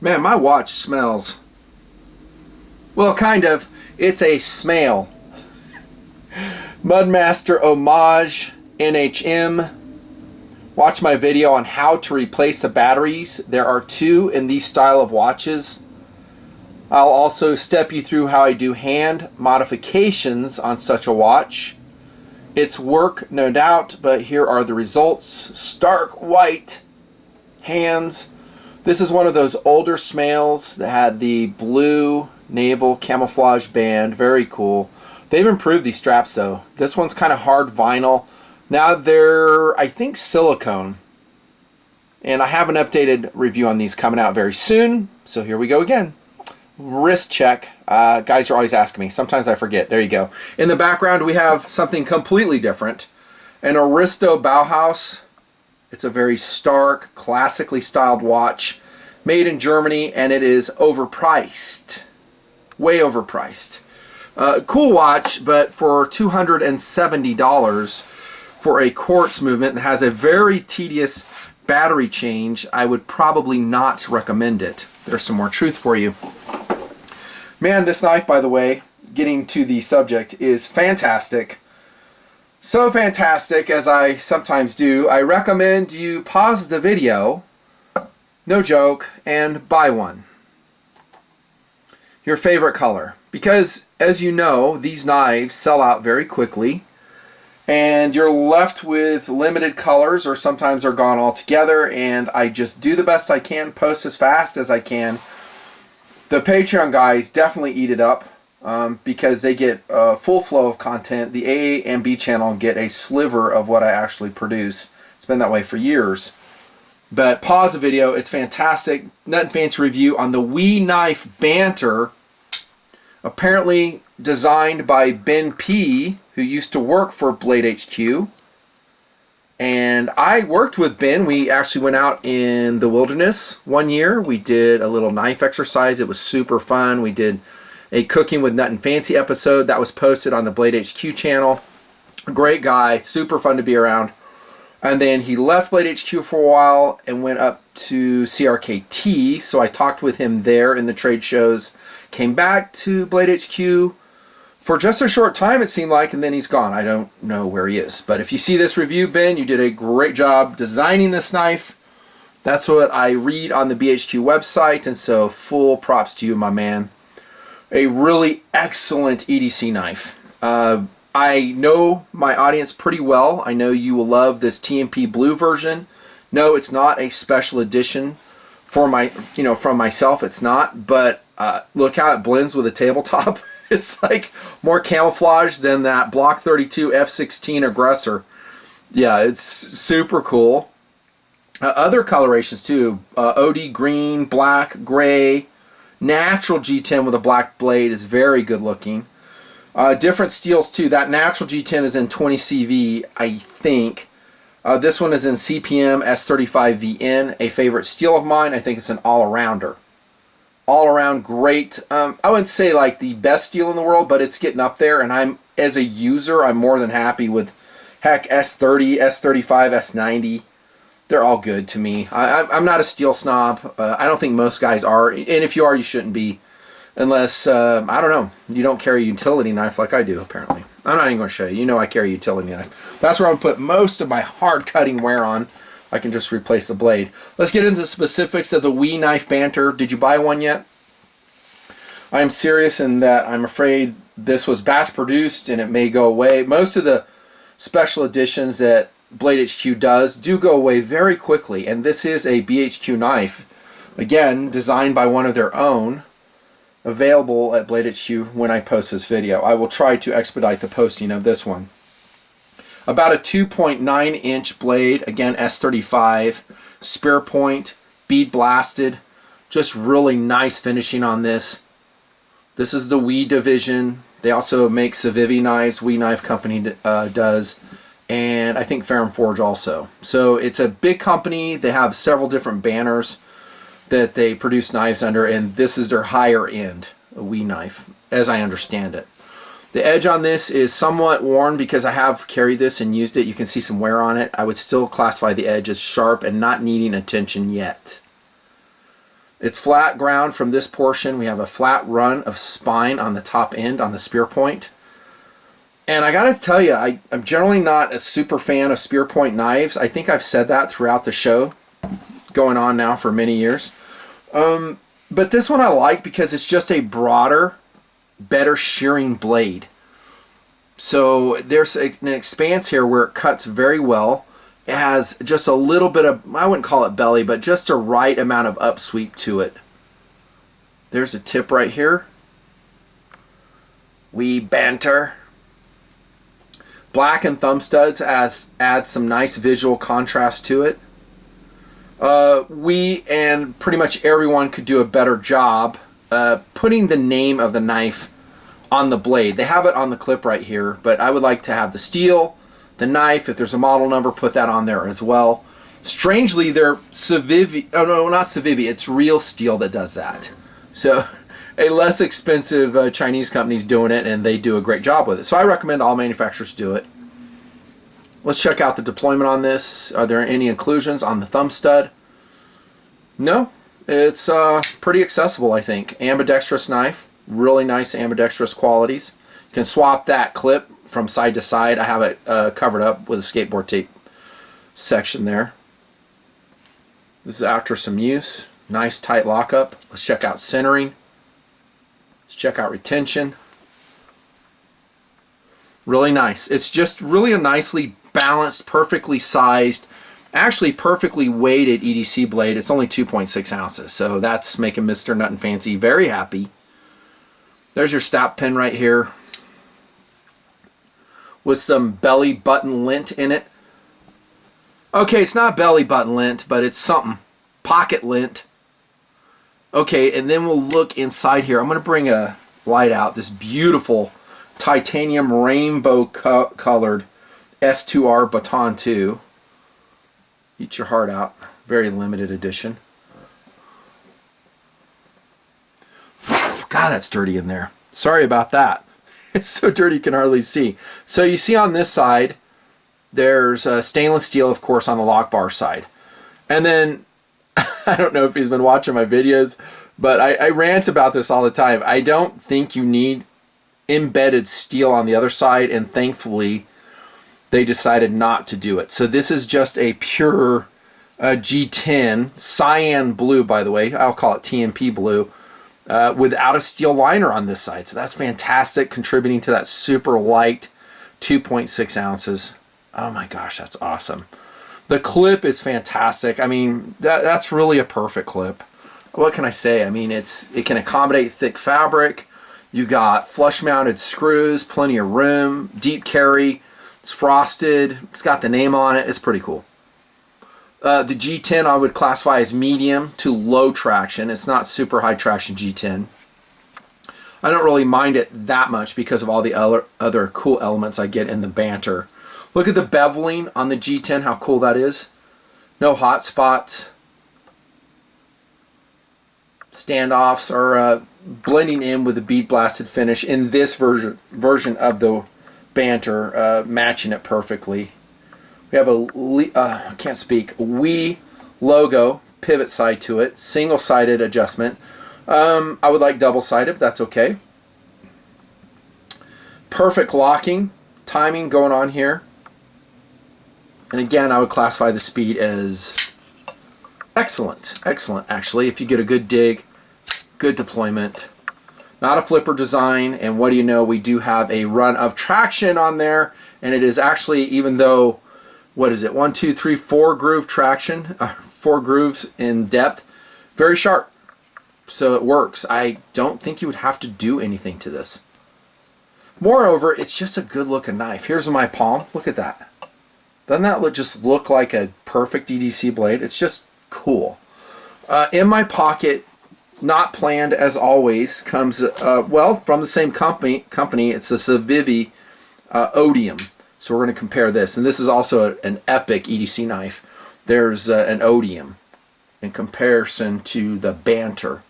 Man, my watch smells. Well, kind of. It's a smell. Mudmaster Homage NHM. Watch my video on how to replace the batteries. There are 2 in these style of watches. I'll also step you through how I do hand modifications on such a watch. It's work, no doubt, but here are the results. Stark white hands. This is one of those older Smails that had the blue naval camouflage band. Very cool. They've improved these straps though. This one's kind of hard vinyl. Now they're, I think, silicone. And I have an updated review on these coming out very soon. So here we go again. Wrist check. Guys are always asking me. Sometimes I forget. There you go. In the background we have something completely different. An Aristo Bauhaus. It's a very stark, classically styled watch. Made in Germany, and it is overpriced. Way overpriced. Cool watch, but for $270 for a quartz movement that has a very tedious battery change, I would probably not recommend it. There's some more truth for you. Man, this knife, by the way, getting to the subject, is fantastic. So fantastic, as I sometimes do, I recommend you pause the video, no joke, and buy one. Your favorite color. Because, as you know, these knives sell out very quickly, and you're left with limited colors, or sometimes they're gone altogether, and I just do the best I can, post as fast as I can. The Patreon guys definitely eat it up. Because they get a full flow of content. The A and B channel get a sliver of what I actually produce. It's been that way for years. But pause the video. It's fantastic. Nut and Fancy review on the Bhq Knife Banter. Apparently designed by Ben P, who used to work for Blade HQ. And I worked with Ben. We actually went out in the wilderness one year. We did a little knife exercise. It was super fun. We did a Cooking with Nut and Fancy episode that was posted on the Blade HQ channel. Great guy, super fun to be around. And then he left Blade HQ for a while and went up to CRKT, so I talked with him there in the trade shows. Came back to Blade HQ for just a short time, it seemed like, and then he's gone. I don't know where he is. But if you see this review, Ben, you did a great job designing this knife. That's what I read on the BHQ website, and so full props to you, my man. A really excellent EDC knife. I know my audience pretty well. I know you will love this TNP blue version. No, it's not a special edition for my, from myself. It's not, but look how it blends with a tabletop. It's like more camouflage than that Block 32 F16 Aggressor. Yeah, it's super cool. Other colorations too. OD green, black, gray. Natural G10 with a black blade is very good looking. Different steels too. That natural G10 is in 20 CV, I think. This one is in CPM S35VN, a favorite steel of mine. I think it's an all-arounder. All-around great. I wouldn't say like the best steel in the world, but it's getting up there, and as a user, I'm more than happy with, heck, S30, S35, S90. They're all good to me. I'm not a steel snob. I don't think most guys are. And if you are, you shouldn't be. Unless, I don't know, you don't carry a utility knife like I do, apparently. I'm not even going to show you. You know I carry a utility knife. That's where I'm going to put most of my hard cutting wear on. I can just replace the blade. Let's get into the specifics of the Bhq Knife Banter. Did you buy one yet? I am serious in that I'm afraid this was mass produced and it may go away. Most of the special editions that Blade HQ does do go away very quickly, and this is a BHQ knife, again designed by one of their own, available at Blade HQ when I post this video. I will try to expedite the posting of this one. About a 2.9 inch blade, again S35, spear point, bead blasted, just really nice finishing on this. This is the Bhq division. They also make Civivi knives, Bhq Knife Company does. And I think Ferrum Forge also. So it's a big company. They have several different banners that they produce knives under, and this is their higher end Bhq knife, as I understand it. The edge on this is somewhat worn because I have carried this and used it. You can see some wear on it. I would still classify the edge as sharp and not needing attention yet. It's flat ground from this portion. We have a flat run of spine on the top end on the spear point. And I gotta tell you, I'm generally not a super fan of spear point knives. I think I've said that throughout the show, going on now for many years. But this one I like because it's just a broader, better shearing blade. So there's an expanse here where it cuts very well. It has just a little bit of, I wouldn't call it belly, but just a right amount of upsweep to it. There's a tip right here. We Banter. Black and thumb studs add some nice visual contrast to it. We and pretty much everyone could do a better job putting the name of the knife on the blade. They have it on the clip right here, but I would like to have the steel, the knife, if there's a model number, put that on there as well. Strangely, they're Civivi, oh no, not Civivi, it's Real Steel that does that. So a less expensive Chinese company's doing it, and they do a great job with it. So I recommend all manufacturers do it. Let's check out the deployment on this. Are there any inclusions on the thumb stud? No, it's pretty accessible, I think. Ambidextrous knife, really nice ambidextrous qualities. You can swap that clip from side to side. I have it covered up with a skateboard tape section there. This is after some use. Nice tight lockup. Let's check out centering. Let's check out retention. Really nice. It's just really a nicely balanced, perfectly sized, actually perfectly weighted EDC blade. It's only 2.6 ounces, so that's making Mr. Nut and Fancy very happy. There's your stab pin right here with some belly button lint in it. Okay, it's not belly button lint, but it's something. Pocket lint. Okay, and then we'll look inside here. I'm going to bring a light out. This beautiful titanium rainbow colored S2R Baton 2. Eat your heart out. Very limited edition. God, that's dirty in there. Sorry about that. It's so dirty you can hardly see. So you see on this side, there's stainless steel, of course, on the lock bar side. And then, I don't know if he's been watching my videos, but I rant about this all the time. I don't think you need embedded steel on the other side, and thankfully they decided not to do it. So this is just a pure G10 cyan blue, by the way. I'll call it TNP blue, without a steel liner on this side. So that's fantastic, contributing to that super light 2.6 ounces. Oh my gosh, that's awesome. The clip is fantastic. I mean, that's really a perfect clip. What can I say? I mean, it can accommodate thick fabric. You got flush mounted screws, plenty of room, deep carry. It's frosted. It's got the name on it. It's pretty cool. The G10 I would classify as medium to low traction. It's not super high traction G10. I don't really mind it that much because of all the other cool elements I get in the Banter. Look at the beveling on the G10, how cool that is. No hot spots. Standoffs are blending in with the bead blasted finish in this version of the Banter, matching it perfectly. We have I can't speak, WE logo pivot side to it, single-sided adjustment. I would like double-sided, but that's okay. Perfect locking, timing going on here. And again, I would classify the speed as excellent. Excellent, actually, if you get a good dig, good deployment. Not a flipper design, and what do you know, we do have a run of traction on there, and it is actually, even though, what is it, 1, 2, 3, 4 groove traction, 4 grooves in depth, very sharp, so it works. I don't think you would have to do anything to this. Moreover, it's just a good looking knife. Here's my palm, look at that. Doesn't that just look like a perfect EDC blade? It's just cool. In my pocket, not planned as always, comes, well, from the same company. It's the Civivi Odium. So we're going to compare this. And this is also an epic EDC knife. There's an Odium in comparison to the Banter.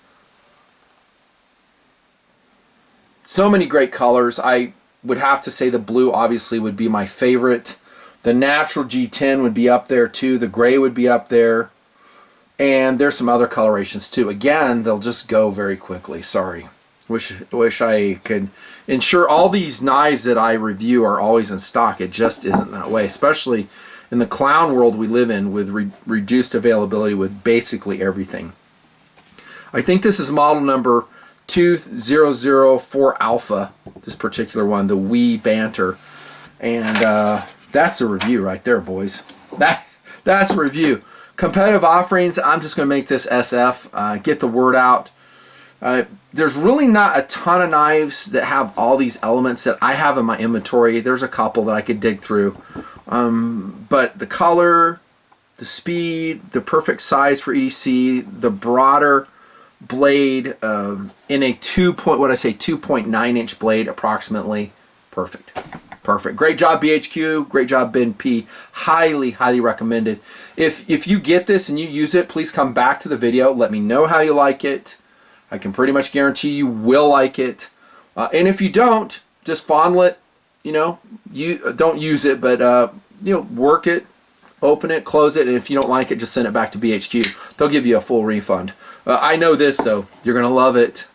So many great colors. I would have to say the blue obviously would be my favorite. The natural G10 would be up there too. The gray would be up there. And there's some other colorations too. Again, they'll just go very quickly. Sorry. Wish I could ensure all these knives that I review are always in stock. It just isn't that way, especially in the clown world we live in with reduced availability with basically everything. I think this is model number 2004 Alpha, this particular one, the Wii Banter. And that's the review right there, boys. That's a review. Competitive offerings, I'm just going to make this SF, get the word out. There's really not a ton of knives that have all these elements that I have in my inventory. There's a couple that I could dig through. But the color, the speed, the perfect size for EDC, the broader blade in a 2.9 inch blade approximately. Perfect. Perfect. Great job, Bhq. Great job, Ben P. Highly, highly recommended. If you get this and you use it, please come back to the video. Let me know how you like it. I can pretty much guarantee you will like it. And if you don't, just fondle it. You know, you don't use it, but you know, work it, open it, close it, and if you don't like it, just send it back to Bhq. They'll give you a full refund. I know this though. You're gonna love it.